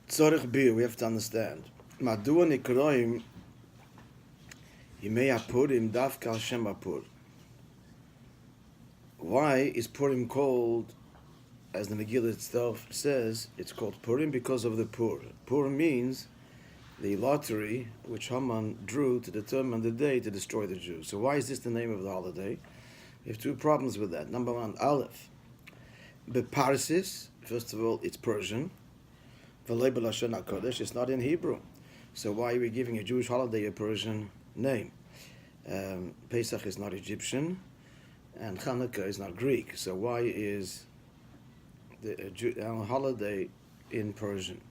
Tzorich bir, we have to understand. Madua nikroim Yimei Purim dafka al Shem Pur. Why is Purim called, as the Megillah itself says, it's called Purim because of the Pur. Pur means the lottery which Haman drew to determine the day to destroy the Jews. So why is this the name of the holiday? We have two problems with that. Number one, Aleph. Beparsis, first of all, it's Persian. V'lei b'lashon HaKodesh, it's not in Hebrew. So why are we giving a Jewish holiday a Persian name? Pesach is not Egyptian, and Hanukkah is not Greek. So why is the holiday in Persian?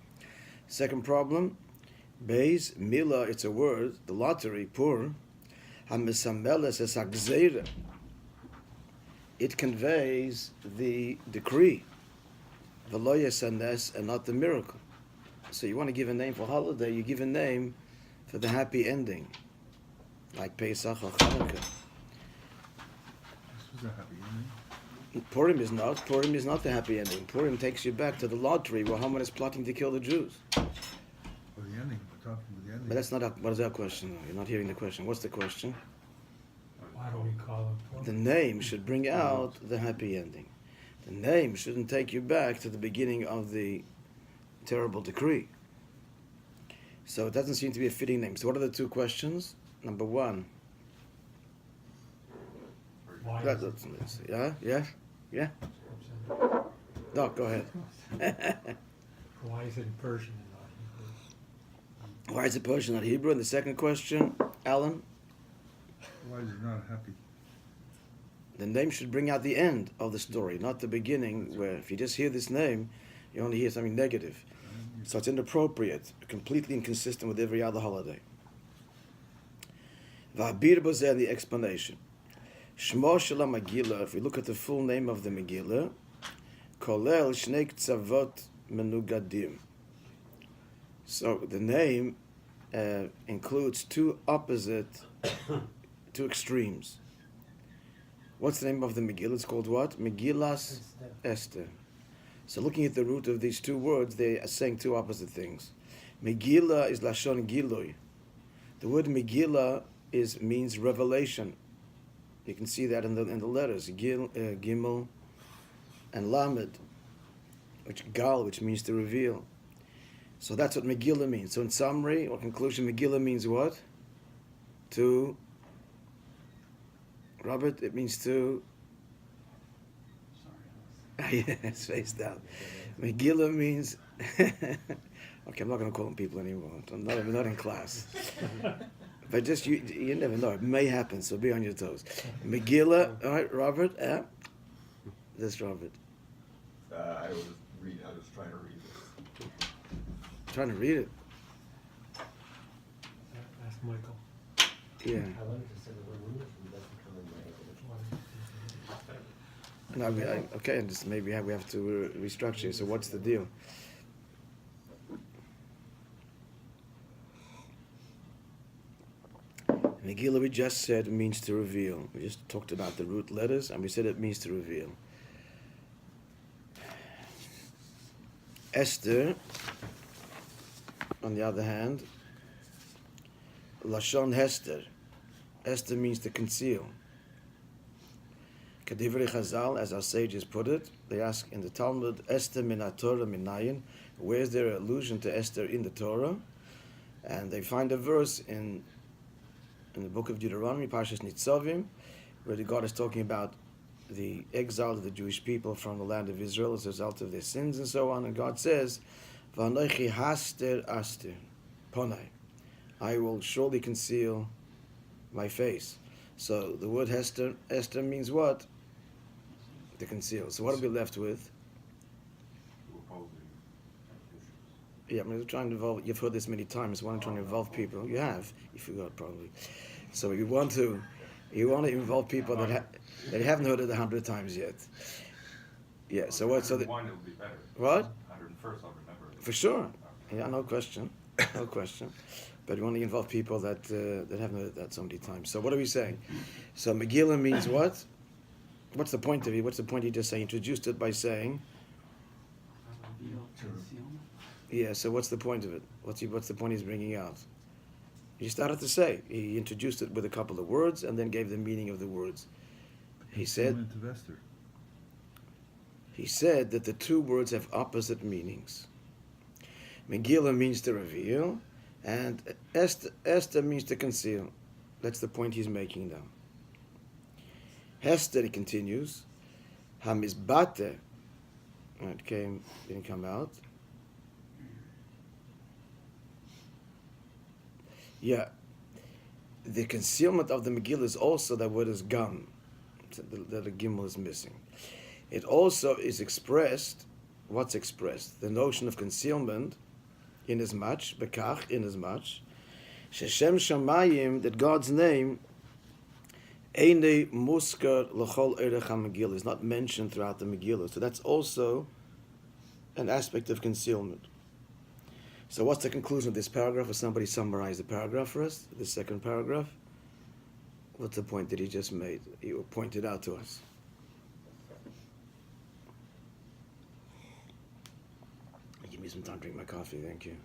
Second problem, Beis, Mila, it's a word, the lottery, Pur, HaMesameles es HaGzeira. It conveys the decree, V'lo yesanes, and not the miracle. So you want to give a name for holiday, you give a name for the happy ending, like Pesach or Hanukkah. This was a happy ending. Purim is not the happy ending. Purim takes you back to the lottery where Haman is plotting to kill the Jews. Well, the ending, we're talking about the ending. But that's not what is our question? You're not hearing the question. What's the question? Why do we call it Purim? The name should bring out the happy ending. The name shouldn't take you back to the beginning of the terrible decree. So it doesn't seem to be a fitting name. So what are the two questions? Number one. Why That is it- doesn't, yeah? No, go ahead. Why is it Persian and not Hebrew? Why is it Persian, not Hebrew? And the second question, Alan? Why is it not happy? The name should bring out the end of the story, not the beginning, where if you just hear this name, you only hear something negative. So it's inappropriate, completely inconsistent with every other holiday. V'habir b'zeh, the explanation. Shmo shel Megillah, if we look at the full name of the Megillah, kolel shnei k'tzavot menugadim. So the name includes two extremes. What's the name of the Megillah? It's called what? Megillas Esther. So looking at the root of these two words, they are saying two opposite things. Megillah is Lashon Giloy. The word Megillah means revelation. You can see that in the letters, Gimel and Lamed, which means to reveal. So that's what Megillah means. So in summary or conclusion, Megillah means what? Robert, it means to... yes, face down. Megillah means... okay, I'm not going to call them people anymore. I'm not in class. But just, you never know. It may happen, so be on your toes. Megillah, all right, Robert? This Robert. I was trying to read this. Trying to read it. Ask Michael. Yeah. I wanted to say the word English and it doesn't come in my English. No, okay, and just maybe we have to restructure. So what's the deal? Megillah, we just said, means to reveal. We just talked about the root letters, and we said it means to reveal. Esther, on the other hand, Lashon Hester. Esther means to conceal. Kedivrei Chazal, as our sages put it, they ask in the Talmud, Esther min Torah minayin, where's there allusion to Esther in the Torah? And they find a verse in the book of Deuteronomy, Parshas Nitzavim, where the God is talking about the exile of the Jewish people from the land of Israel as a result of their sins and so on. And God says, V'anochi haster aster ponai, I will surely conceal my face. So the word Esther means what? To conceal. So what are we left with? Yeah, I'm trying to involve. You've heard this many times. Why I'm trying to involve people? You have. You forgot probably. So you want to involve people that haven't heard it 100 times yet. Yeah. So what? So One, it'll be better. What? 101st, I'll remember it. For sure. Yeah, no question. No question. But you want to involve people that haven't heard that so many times. So what are we saying? So Megillah means what? What's the point of it? What's the point he just saying? Introduced it by saying, Yeah, so what's the point of it? What's the point he's bringing out? He started to say, he introduced it with a couple of words and then gave the meaning of the words. He said that the two words have opposite meanings. Megillah means to reveal, and Esther means to conceal. That's the point he's making now. Hester, he continues, Hamizbate, didn't come out. Yeah, the concealment of the Megillah is also that word is gam, that the gimel is missing. It also is expressed, what's expressed? The notion of concealment, inasmuch, bekach, inasmuch, sheshem shamayim, that God's name, Einei muskar l'chol erech ha-Megillah, is not mentioned throughout the Megillah. So that's also an aspect of concealment. So what's the conclusion of this paragraph? Will somebody summarize the paragraph for us? The second paragraph? What's the point that he just made? He pointed out to us. Give me some time to drink my coffee, thank you.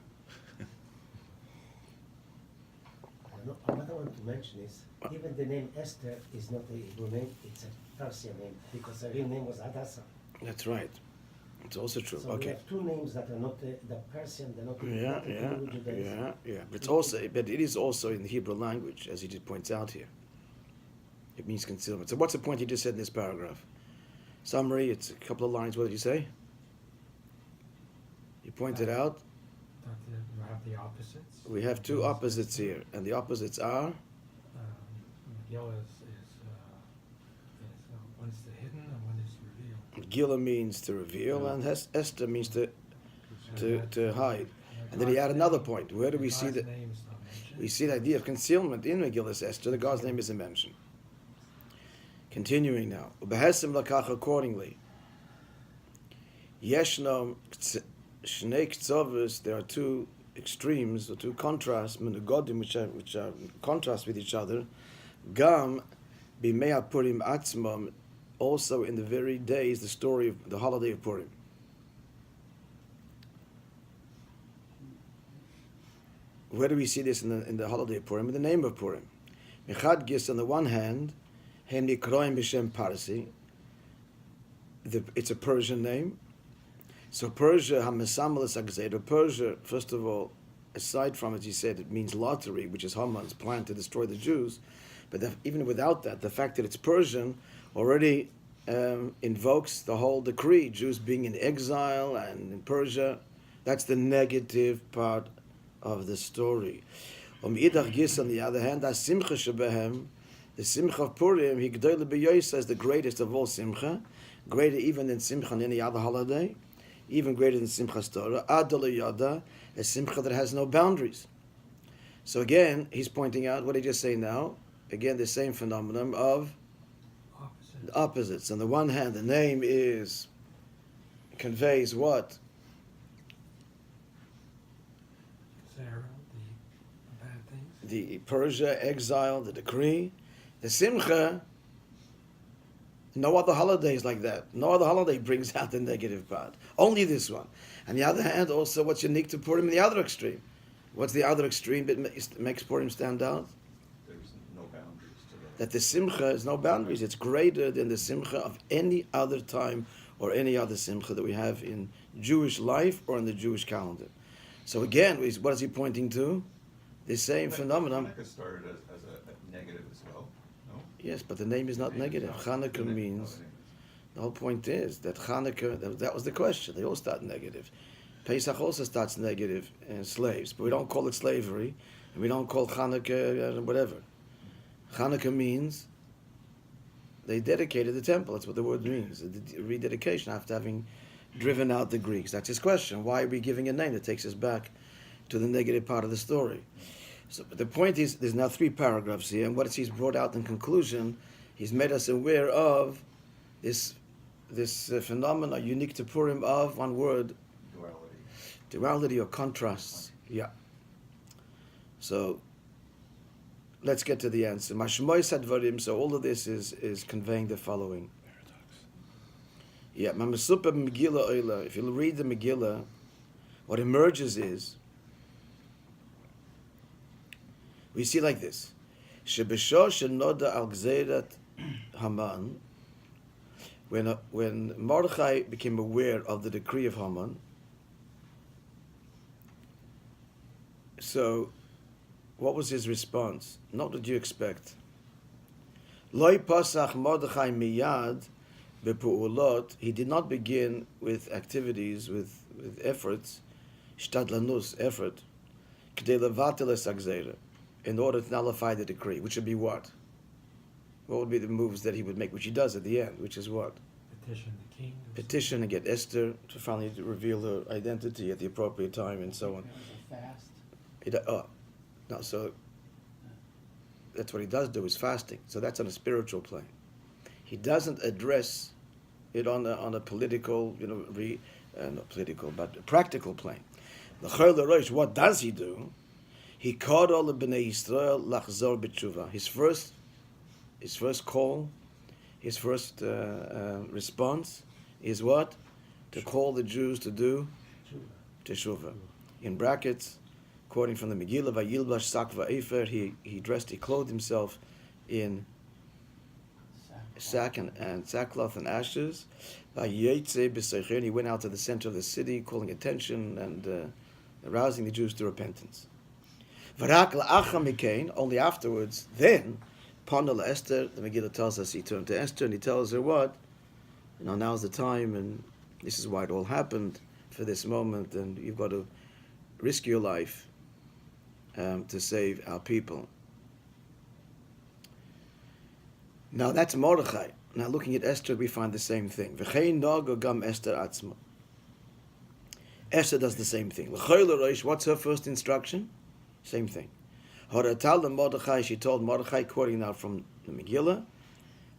Another one to mention is, even the name Esther is not a Hebrew name, it's a Persian name, because her real name was Hadassah. That's right. It's also true. So we have two names that are not the Persian, they're not Yeah. But it is also in the Hebrew language, as he just points out here. It means concealment. So what's the point he just said in this paragraph? Summary, it's a couple of lines. What did you say? You pointed out That you have the opposites. we have two opposites here, and the opposites are Megillah is one is the hidden and one is revealed. Gila means to reveal, and Esther means to hide. And then he had another point. Where do we see that? We see the idea of concealment in Megillah Esther. The God's name isn't mentioned. Continuing now, Ubehesim lakach accordingly. Yeshnom shnei ktzavos. There are two extremes or two contrasts, menugodim, which are in contrast with each other. Gam b'mei Purim atzmam. Also in the very days, the story of the holiday of Purim. Where do we see this in the holiday of Purim? In the name of Purim. Mechad Gis, on the one hand, Hem Nikroim B'Shem Parsi. It's a Persian name. So Persia, Hamesamelis Agzeda. Persia, first of all, aside from it, he said it means lottery, which is Haman's plan to destroy the Jews. But even without that, the fact that it's Persian already invokes the whole decree, Jews being in exile and in Persia. That's the negative part of the story. On the other hand, the Simcha of Purim, he is the greatest of all Simcha, greater even than Simcha on any other holiday, even greater than Simcha's Torah, Adol Yada, a Simcha that has no boundaries. So again, he's pointing out, what did he just say now? Again, the same phenomenon of the opposites. On the one hand, the name conveys what? Sarah, the bad things. The Persia, exile, the decree. The Simcha, no other holidays like that. No other holiday brings out the negative part. Only this one. On the other hand, also what's unique to Purim in the other extreme? What's the other extreme that makes Purim stand out? There's no boundaries to that. That the Simcha is no boundaries. It's greater than the Simcha of any other time or any other Simcha that we have in Jewish life or in the Jewish calendar. So again, what is he pointing to? The same phenomenon. Hanukkah started as a negative as well, no? Yes, but the name is not negative. Hanukkah means, the whole point is that Hanukkah, that was the question. They all start negative. Pesach also starts negative, slaves, but we don't call it slavery, and we don't call Hanukkah whatever. Hanukkah means they dedicated the temple. That's what the word means. The rededication after having driven out the Greeks. That's his question. Why are we giving a name that takes us back to the negative part of the story? So the point is, there's now 3 paragraphs here, and what he's brought out in conclusion, he's made us aware of this phenomena unique to Purim of, one word, duality or contrasts. Yeah. So let's get to the answer. Mashmois hadvarim. So all of this is conveying the following. Yeah, Mamasupa Megillah Oila. If you read the Megillah, what emerges is, we see like this. Shebesho shenoda al gzeirat Haman, when Mordechai became aware of the decree of Haman, so what was his response? Not what you expect. Loi pasach Mordechai miyad bepu'ulot. He did not begin with activities, with efforts, shtadlanus, effort, k'dei levatel es hagzeira, in order to nullify the decree, which would be what? What would be the moves that he would make, which he does at the end, which is what? Petition the king. Petition and get Esther to finally reveal her identity at the appropriate time and so on. Fast. No, so that's what he does do, is fasting. So that's on a spiritual plane. He doesn't address it on a political, not political, but practical plane. What does he do? He called all the Bnei Yisrael lachzor b'tshuva. His first call, his first response is what? To call the Jews to do teshuvah. In brackets, quoting from the Megillah, Vayilbash sak va'efer, he clothed himself in sackcloth and ashes. Vayetze b'seichen, he went out to the center of the city, calling attention and arousing the Jews to repentance. Varak la'acham mikein, only afterwards, then, Panda Esther, the Megillah tells us he turned to Esther and he tells her what? Now's the time and this is why it all happened for this moment and you've got to risk your life to save our people. Now that's Mordechai. Now looking at Esther, we find the same thing. V'chein nago gam Esther atzma. Esther does the same thing. What's her first instruction? Same thing. Mordechai, she told Mordechai, quoting now from the Megillah,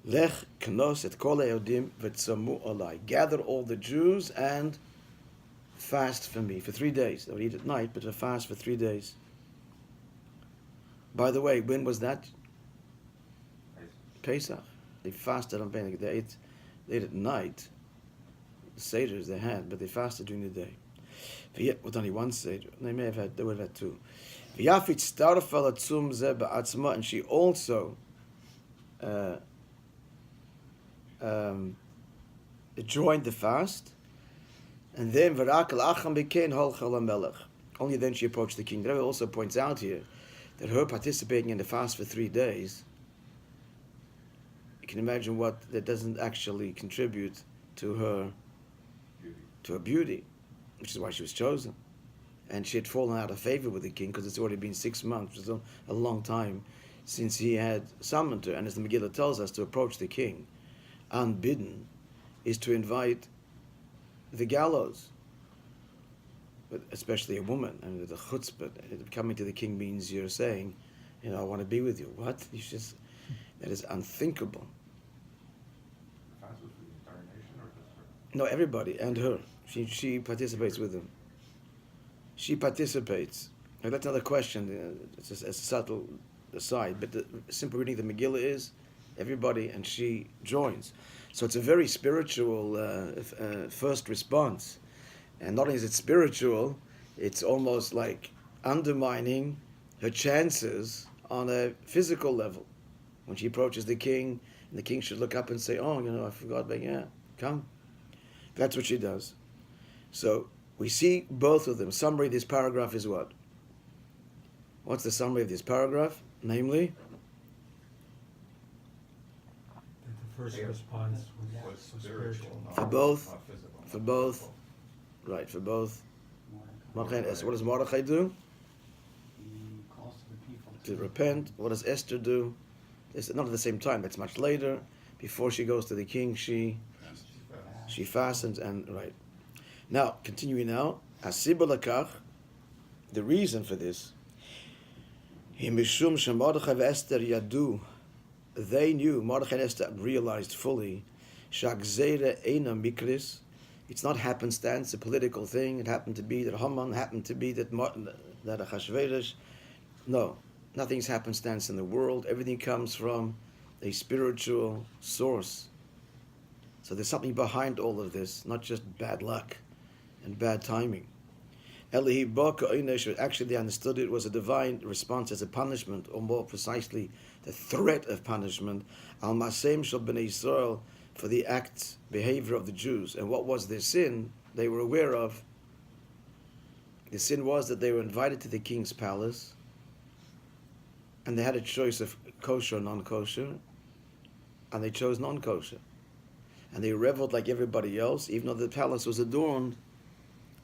Lech knos et kol Yehudim v'tzamu olai. Gather all the Jews and fast for me for 3 days. They would eat at night, but to fast for 3 days. By the way, when was that? Pesach. They fasted on Pesach. They ate at night. The seders they had, but they fasted during the day. With only one seder. They would have had two. And she also joined the fast, and then only then she approached the king. The Rebbe also points out here that her participating in the fast for 3 days, you can imagine what that doesn't actually contribute to her beauty, which is why she was chosen. And she had fallen out of favor with the king because it's already been 6 months, which is a long time since he had summoned her. And as the Megillah tells us, to approach the king unbidden is to invite the gallows, but especially a woman. And the chutzpah, coming to the king means you're saying, I want to be with you. What? That is unthinkable. The fast was for the entire nation or just for? No, everybody and her. She participates with them. She participates. Now that's another question. It's a subtle aside, but the simple reading of the Megillah is everybody and she joins. So it's a very spiritual first response. And not only is it spiritual, it's almost like undermining her chances on a physical level. When she approaches the king, and the king should look up and say, I forgot, but come. That's what she does. So we see both of them. Summary of this paragraph is what? What's the summary of this paragraph? Namely? That the first response was spiritual. For both? Not physical. For both? Right, for both. Mordechai and Esther. What does Mordechai do? He calls to the people To repent. What does Esther do? It's not at the same time. That's much later. Before she goes to the king, she fastens and right. Now, continuing now, Asiba Lakach, the reason for this, Mishum Mordechai Esther Yadu, they knew, Mordechai and Esther realized fully, Shagzeira Eina Mikris, it's not happenstance, a political thing, it happened to be that Haman, happened to be that Achashverosh. No, nothing's happenstance in the world, everything comes from a spiritual source. So there's something behind all of this, not just bad luck and bad timing. Elihi Baka Einesh, actually they understood it was a divine response as a punishment, or more precisely, the threat of punishment. Al Masem Shal Bnei Yisrael, for the act, behavior of the Jews. And what was their sin? They were aware of. The sin was that they were invited to the king's palace, and they had a choice of kosher or non-kosher, and they chose non-kosher. And they reveled like everybody else, even though the palace was adorned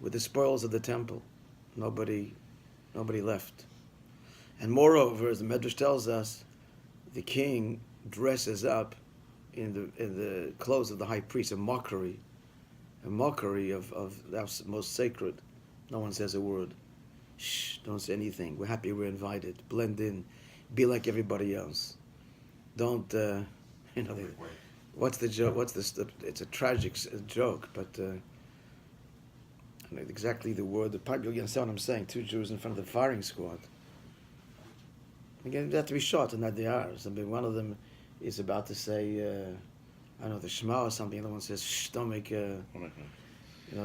with the spoils of the temple. Nobody left. And moreover, as the Medrash tells us, the king dresses up in the clothes of the high priest, a mockery of that most sacred. No one says a word. Shh, don't say anything. We're happy we're invited. Blend in. Be like everybody else. Don't, what's the joke? It's a tragic joke, but I don't know exactly the word. The part, you understand what I'm saying? Two Jews in front of the firing squad. Again, they have to be shot, and that they are. I mean, one of them is about to say, I don't know, the Shema or something. The other one says, shh, don't make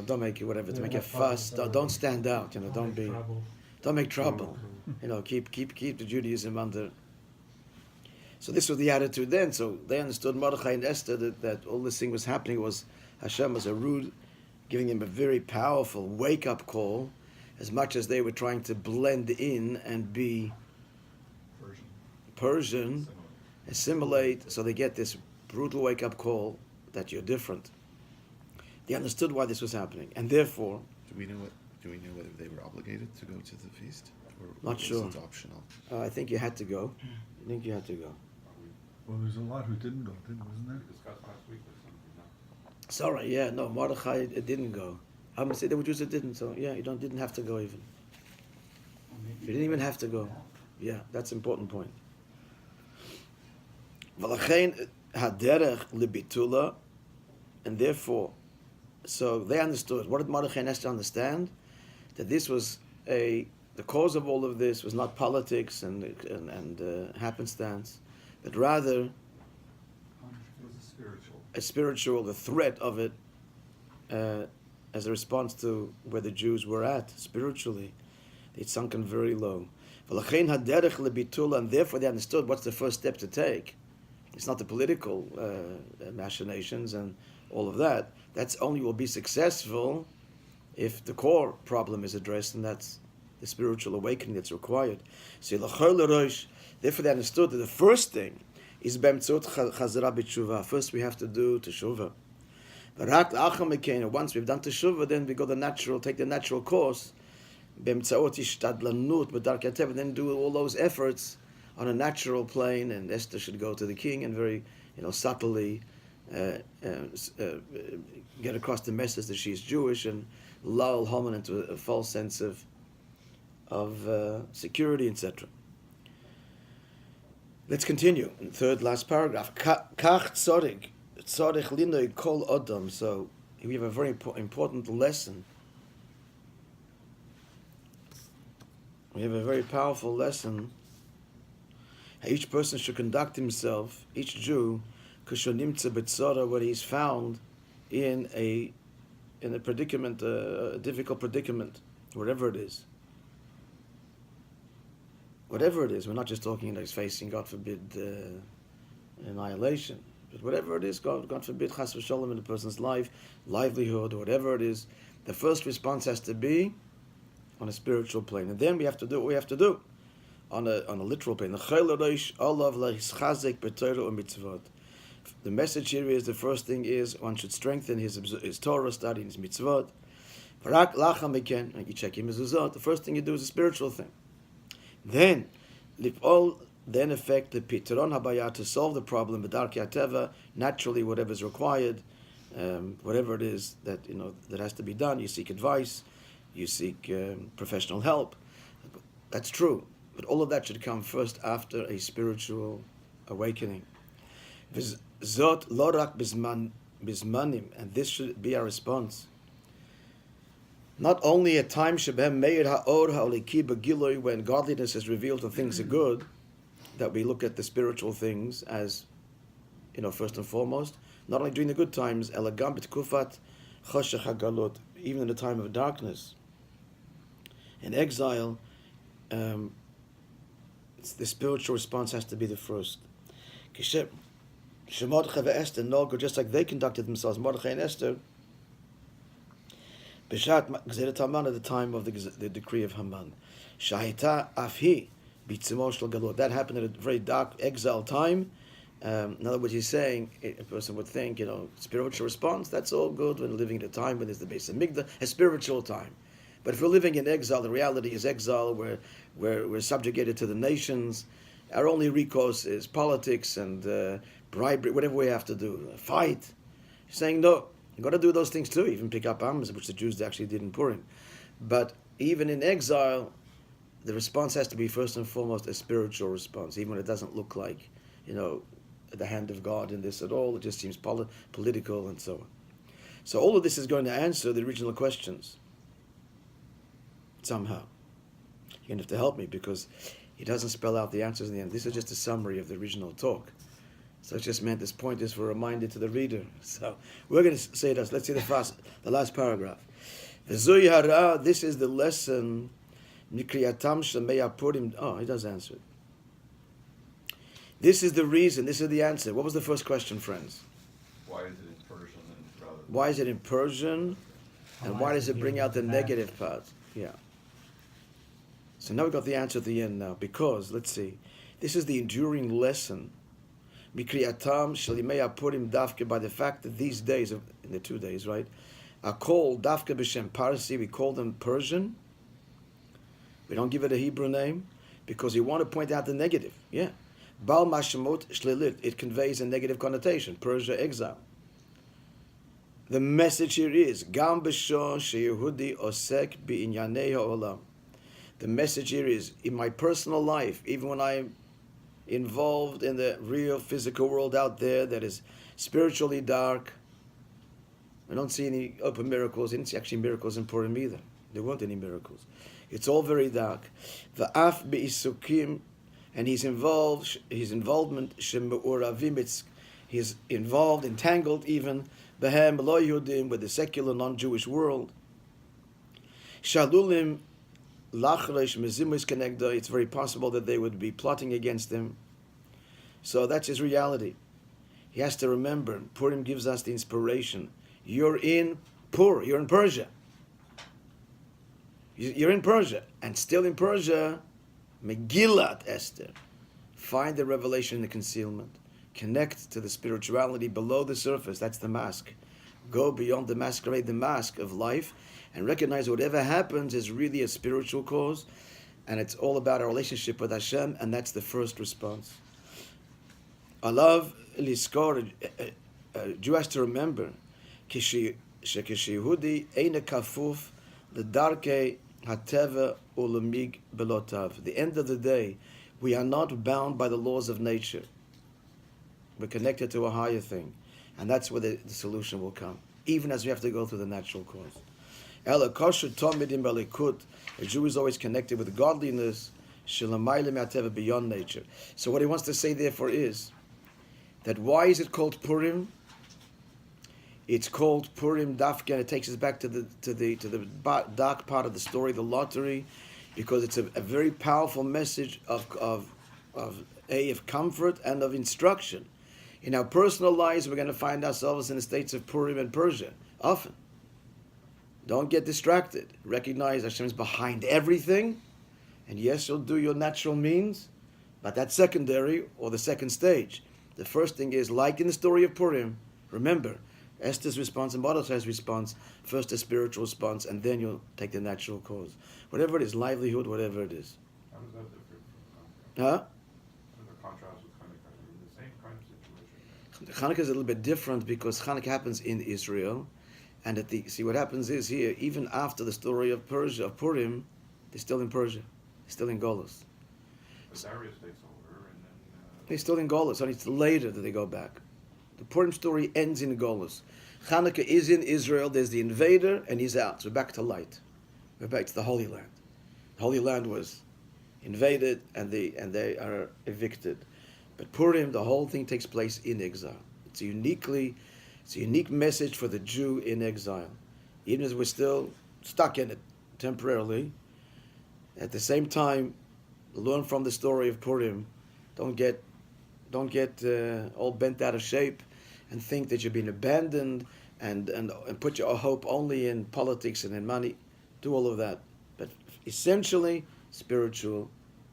don't make it whatever, to make a fuss. Don't stand out, don't make trouble. Keep the Judaism under. So this was the attitude then. So they understood Mordechai and Esther that all this thing was happening was Hashem was giving them a very powerful wake-up call, as much as they were trying to blend in and be Persian, assimilate, so they get this brutal wake-up call that you're different. They understood why this was happening, and therefore, Do we know whether they were obligated to go to the feast, or Not sure. was it optional? I think you had to go. Well, there's a lot who didn't go, wasn't there? Discussed last week or something, no? Sorry, yeah, no, Mordechai didn't go. I'm gonna say there were Jews that didn't. So yeah, you didn't have to go even. You didn't even have to go. Yeah, that's an important point. V'lachein haderech libitula, and therefore, so they understood. What did Mordechai and Esther understand? That this was the cause of all of this was not politics and happenstance, but rather It was a spiritual, the threat of it, as a response to where the Jews were at spiritually. They'd sunken very low. V'lachein haderech libitula, and therefore they understood what's the first step to take. It's not the political machinations and all of that. That's only will be successful if the core problem is addressed, and that's the spiritual awakening that's required. So therefore they understood that the first thing is b'emtzot chazara b'tshuva. First we have to do teshuva. Once we've done teshuva, then we go take the natural course, b'emtzot ishtadlanut b'darkei hateva, then do all those efforts on a natural plane, and Esther should go to the king and very, subtly get across the message that she's Jewish and lull Haman into a false sense of security, etc. Let's continue. In the third last paragraph. Kach tzorich linoi kol odom. So we have a very important lesson. We have a very powerful lesson. Each person should conduct himself, each Jew, when he's found in a predicament, a difficult predicament, whatever it is. Whatever it is, we're not just talking he's facing, God forbid, annihilation, but whatever it is, God forbid, chas v'sholem in a person's life, livelihood, or whatever it is, the first response has to be on a spiritual plane, and then we have to do what we have to do on a literal plane. The message here is, the first thing is one should strengthen his Torah study, his mitzvot. The first thing you do is a spiritual thing. Then affect the pitron habaya, to solve the problem, b'darkei hateva, naturally whatever is required, whatever it is that that has to be done. You seek advice, you seek professional help. That's true. But all of that should come first after a spiritual awakening. Zot lorak bismanim, and this should be our response. Not only at times when godliness is revealed and things are good, that we look at the spiritual things as, first and foremost. Not only during the good times, even in the time of darkness. In exile, the spiritual response has to be the first. Mordechai Esther, no, just like they conducted themselves, Mordechai and Esther, Bishat Gzerat Haman at the time of the decree of Haman. Shahita Afhi, Bitzimo Shel Galur. That happened at a very dark exile time. In other words, he's saying, a person would think, spiritual response, that's all good when living at a time when there's the base of Migdal, a spiritual time. But if we're living in exile, the reality is exile, where we're subjugated to the nations. Our only recourse is politics and bribery, whatever we have to do, fight. He's saying, no, you've got to do those things too, even pick up arms, which the Jews actually did in Purim. But even in exile, the response has to be first and foremost a spiritual response, even when it doesn't look like, the hand of God in this at all. It just seems political and so on. So all of this is going to answer the original questions. Somehow. You're going to have to help me because he doesn't spell out the answers in the end. This is just a summary of the original talk. So it just meant this point is for a reminder to the reader. So we're going to say this. Let's see the last paragraph. This is the lesson. Oh, he does answer it. This is the reason. This is the answer. What was the first question, friends? Why is it in Persian and rather than... Why is it in Persian? And why does it bring out the negative part? Yeah. So now we've got the answer at the end now. Because, let's see, this is the enduring lesson. Mikriyatam shalimei Purim dafke, by the fact that these days, in the 2 days, right, are called dafke b'shem Parsi. We call them Persian. We don't give it a Hebrew name because we want to point out the negative. Yeah. Bal mashemot shlilit. It conveys a negative connotation. Persia, exile. The message here is Gam b'shon sheyehudi osek bi'inyanei ha'olam. The message here is, in my personal life, even when I'm involved in the real physical world out there that is spiritually dark, I don't see any open miracles. I didn't see actually miracles in Purim either. There weren't any miracles. It's all very dark. Va'af be'isukim, and his involvement, sheme'uravim, he's involved, entangled even, behem lo Yehudim, with the secular non-Jewish world. Shalulim lachresh mezimus kenegdo, it's very possible that they would be plotting against him. So that's his reality. He has to remember, Purim gives us the inspiration. You're in you're in Persia. You're in Persia, and still in Persia, Megillat Esther. Find the revelation in the concealment. Connect to the spirituality below the surface. That's the mask. Go beyond the masquerade, the mask of life, and recognize whatever happens is really a spiritual cause, and it's all about our relationship with Hashem, and that's the first response. Alav liskor, a Jew has to remember, Yehudi eina kafuf l'darkei hateva ulamig belotav. At the end of the day, we are not bound by the laws of nature. We're connected to a higher thing, and that's where the solution will come, even as we have to go through the natural cause. A Jew is always connected with godliness, beyond nature. So what he wants to say therefore is that why is it called Purim? It's called Purim Dafka, and it takes us back to the dark part of the story, the lottery, because it's a very powerful message of comfort and of instruction. In our personal lives, we're going to find ourselves in the states of Purim and Persia often. Don't get distracted. Recognize Hashem is behind everything, and yes, you'll do your natural means, but that's secondary or the second stage. The first thing is, like in the story of Purim, remember, Esther's response and Mordechai's response, first a spiritual response, and then you'll take the natural cause. Whatever it is, livelihood, whatever it is. How does that differ from Hanukkah? Huh? What are the contrast with Hanukkah? The same kind of situation. Hanukkah is a little bit different because Hanukkah happens in Israel, and see what happens is here, even after the story of Persia, of Purim, they're still in Persia, they're still in Golus. But Darius takes over, and then... They're still in Golus, only it's later that they go back. The Purim story ends in Golus. Hanukkah is in Israel, there's the invader, and he's out. So we're back to light. We're back to the Holy Land. The Holy Land was invaded, and they are evicted. But Purim, the whole thing takes place in exile. It's a unique message for the Jew in exile. Even as we're still stuck in it temporarily, At the same time, learn from the story of Purim. Don't get all bent out of shape and think that you're being abandoned and put your hope only in politics and in money. Do all of that. But essentially, spiritual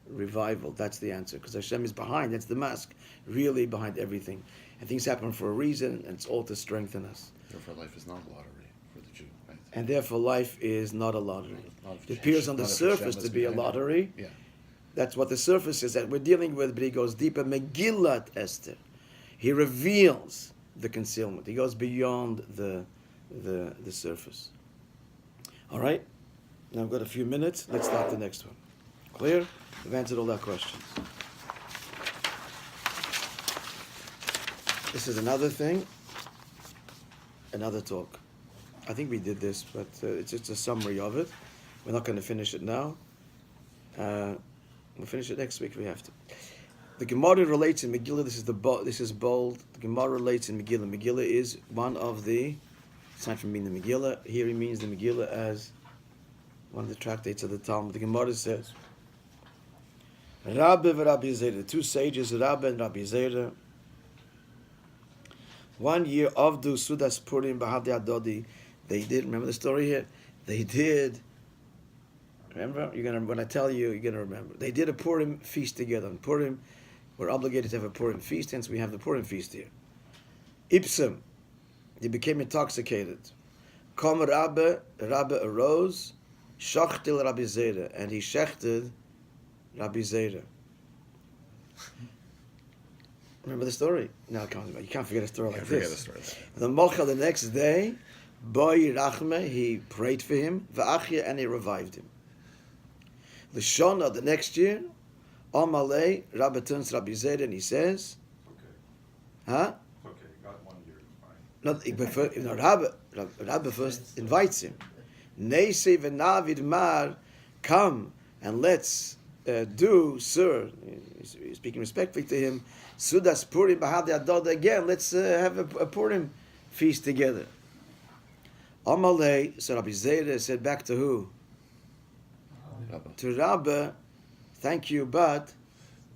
revival. That's the answer. Because Hashem is behind. That's the mask. Really behind everything. And things happen for a reason, and it's all to strengthen us. Therefore, life is not a lottery for the Jew, right? And therefore, life is not a lottery. Not if It appears on the not if surface Hashem to is be a behind it. lottery. Yeah. That's what the surface is that we're dealing with, but he goes deeper. Megillat Esther. He reveals the concealment. He goes beyond the surface. All right? Now I've got a few minutes. Let's start the next one. Clear? We've answered all our questions. This is another thing, another talk. I think we did this, but it's just a summary of it. We're not going to finish it now. We'll finish it next week if we have to. The Gemara relates in Megillah. This is bold. The Gemara relates in Megillah. Megillah is one of the. It's not from meaning the Megillah. Here he means the Megillah as one of the tractates of the Talmud. The Gemara says, Rabbi v'Rabbi Zera, the two sages, Rabbi and Rabbi Zera. 1 year Avdu Sudas Purim Bahadi Adodi. They did. Remember the story here. They did. Remember, when I tell you, you're gonna remember. They did a Purim feast together. On Purim, we're obligated to have a Purim feast, hence we have the Purim feast here. Ipsum, they became intoxicated. Kom Rabbe arose, shachtil Rabbi Zera, and he shechted Rabbi Zera. Remember the story? No, you can't forget a story like Forget this. the story. The Mocha the next day, Boy Rachme, he prayed for him, Va'achya, and he revived him. The Shona, the next year, Amalei, Rabbi turns to Rabbi Zera and he says, Okay, huh? it's okay, got 1 year, it's fine. Rabbi first invites him. Neisi v'navid mar, come and let's do, sir, he's speaking respectfully to him, Sudas Purim Bahadi Adod again, let's have a Purim feast together. Amalei, so Rabbi Zera said back to who? Rabbi. To Rabbi, thank you, but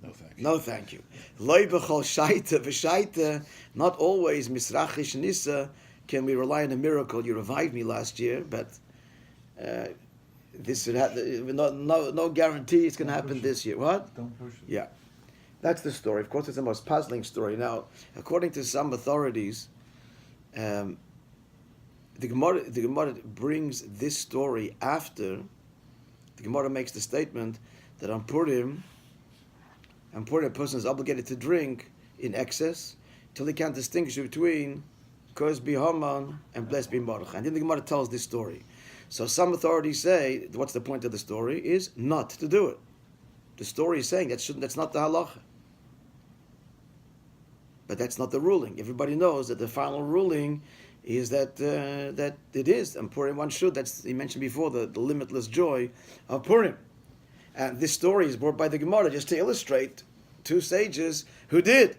No, thank you. no thank you. Loi b'chol shaita v'shaita, not always misrachish nisa, can we rely on a miracle? You revived me last year, but this would have, no guarantee it's going to happen this year. What? Don't push it. Yeah. That's the story. Of course, it's the most puzzling story. Now, according to some authorities, the Gemara brings this story after the Gemara makes the statement that on Purim, a person is obligated to drink in excess till he can't distinguish between Kos be Haman and Blessed be Baruch. And then the Gemara tells this story. So some authorities say, what's the point of the story? Is not to do it. The story is saying that's not the halacha. But that's not the ruling. Everybody knows that the final ruling is that that it is, and Purim one should. That's he mentioned before the limitless joy of Purim, and this story is brought by the Gemara just to illustrate two sages who did.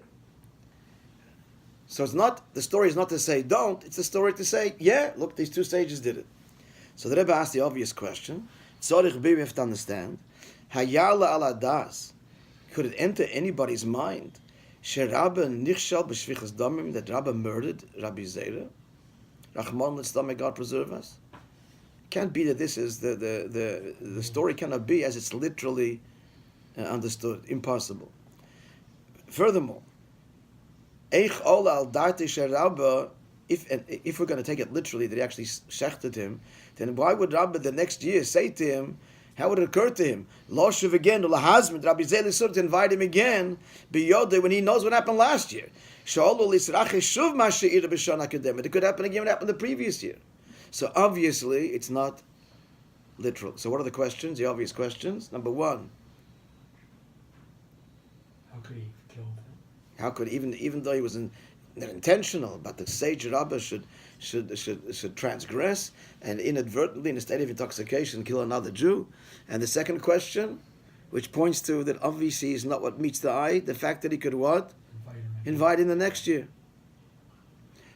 So it's not the story is not to say don't. It's the story to say yeah. Look, these two sages did it. So the Rebbe asked the obvious question. Tzorich we have to understand. Hayala ala das. Could it enter anybody's mind? Sherabba nichshal b'shvichas damim, that Rabba murdered Rabbi Zera. Rachman l'stam, God preserve us. Can't be that this is the story cannot be as it's literally understood. Impossible. Furthermore, eich ola al darte sherabba. If we're going to take it literally that he actually shechted him, then why would Rabba the next year say to him? How would it occur to him? Loshuv again, lahazmid. Rabbi Zera sort to invite him again, biyode, when he knows what happened last year. It could happen again what happened the previous year. So obviously, it's not literal. So what are the questions? The obvious questions. Number one. How could he have killed him? How could even though he was not intentional, but the sage Rabbah should transgress and inadvertently, in a state of intoxication, kill another Jew? And the second question, which points to that obviously is not what meets the eye, the fact that he could what? Invite him the next year.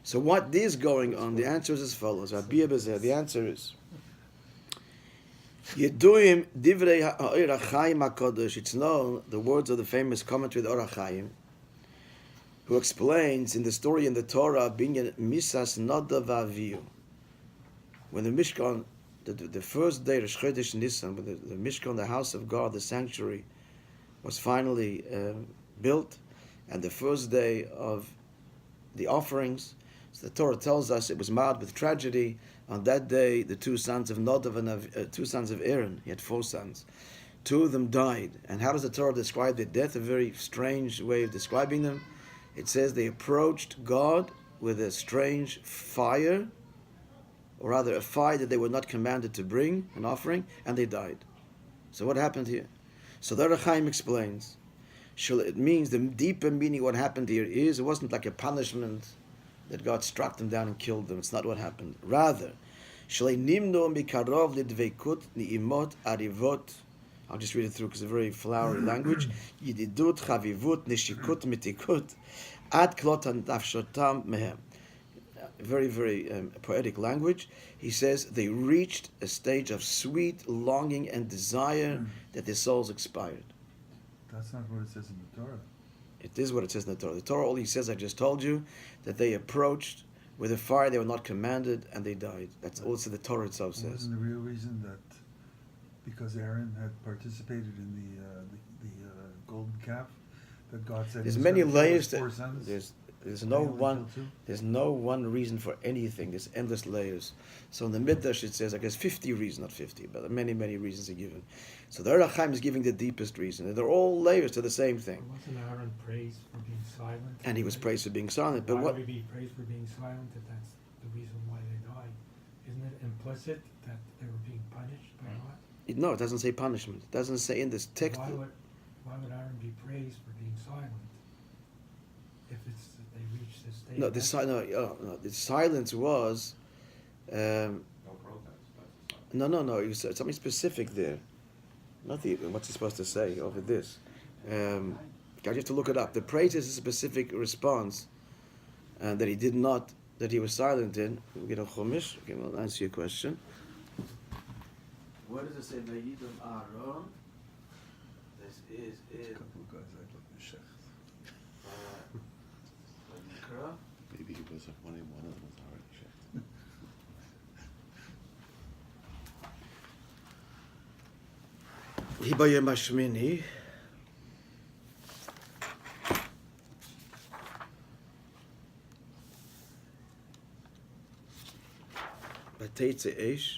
So what is going on? The answer is as follows. Rabbi Bezer, the answer is Yeduim divrei ha'or HaChaim HaKadosh. It's known, the words of the famous commentary of the Or HaChaim, who explains in the story in the Torah, Binyan Misas Nadav Avihu. When the Mishkan, the first day, Rosh Chodesh Nisan, when the Mishkan, the house of God, the sanctuary, was finally built, and the first day of the offerings, so the Torah tells us it was marred with tragedy. On that day, the two sons of Nadav and two sons of Aaron, he had 4 sons, 2 of them died. And how does the Torah describe their death? A very strange way of describing them. It says they approached God with a strange fire, or rather a fire that they were not commanded to bring, an offering, and they died. So what happened here? So the Or HaChaim explains, it means the deeper meaning of what happened here is, it wasn't like a punishment that God struck them down and killed them. It's not what happened. Rather, I'll just read it through because it's a very flowery language. Yididut, chavivut, nishikut, mitikut, ad klotan nafshotam mehem. Very, very poetic language. He says they reached a stage of sweet longing and desire that their souls expired. That's not what it says in the Torah. It is what it says in the Torah. The Torah only says, I just told you, that they approached with a fire they were not commanded and they died. That's also the Torah itself says. Wasn't the real reason that because Aaron had participated in the golden calf, that God said There's he was many gonna kill his layers. 4 sons? There's And no he only one. killed 2? There's no one reason for anything. There's endless layers. So in the Midrash it says, I guess 50 reasons, not 50, but many, many reasons are given. So the Or HaChaim is giving the deepest reason. And they're all layers to the same thing. Wasn't Aaron praised for being silent? And he was praised for being silent. But Why what? would he be praised for being silent if that's the reason why they died? Isn't it implicit that they were being punished by God? No, it doesn't say punishment. It doesn't say in this text. Why would Aaron be praised for being silent if it's that they reached this state? No, the silence was. No protest, that's the sign. No. You said something specific there. Not the what's he supposed to say over this. You have to look it up. The praise is a specific response, and that he did not, that he was silent in. We get a chumash. Okay, we'll answer your question. Where does it say Vayidam Aaron? This is A in couple of guys I'd look at Shech. Vayikra. Maybe he was one of them was already checked. Hibayim Hashmini. Bateitze Eish.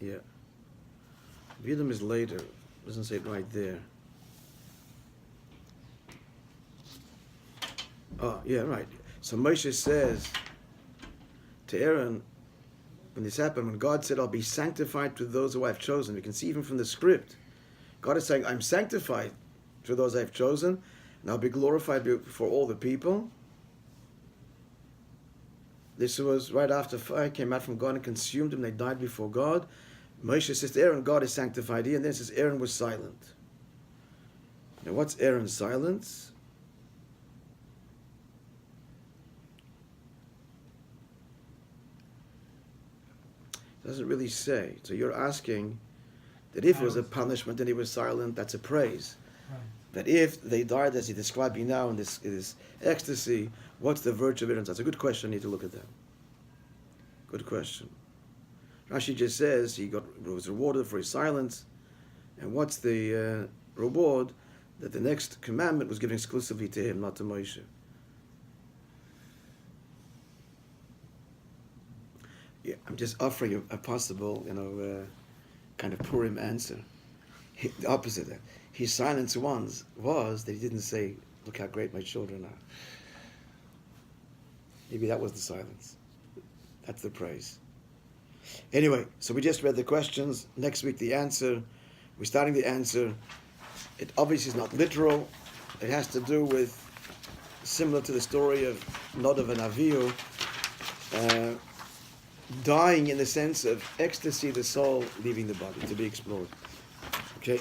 Yeah. Vidam is later. Doesn't say it right there. Oh, yeah, right. So Moshe says to Aaron, when this happened, when God said, I'll be sanctified to those who I've chosen. We can see even from the script, God is saying, I'm sanctified to those I've chosen, and I'll be glorified before all the people. This was right after fire came out from God and consumed them. They died before God. Moshe says to Aaron, God is sanctified here. And then it says Aaron was silent. Now what's Aaron's silence? It doesn't really say. So you're asking that if it was a punishment and he was silent, that's a praise. Right. That if they died as he described you now in this ecstasy, what's the virtue of Aaron's? That's a good question. I need to look at that. Good question. Rashi just says he was rewarded for his silence, and what's the reward? That the next commandment was given exclusively to him, not to Moshe. Yeah, I'm just offering a possible, kind of Purim answer. The opposite of that. His silence was that he didn't say, look how great my children are. Maybe that was the silence. That's the praise. Anyway, so we just read the questions. Next week the answer. We're starting the answer. It obviously is not literal. It has to do with, similar to the story of Nadav and Avihu, dying in the sense of ecstasy, the soul leaving the body, to be explored. Okay?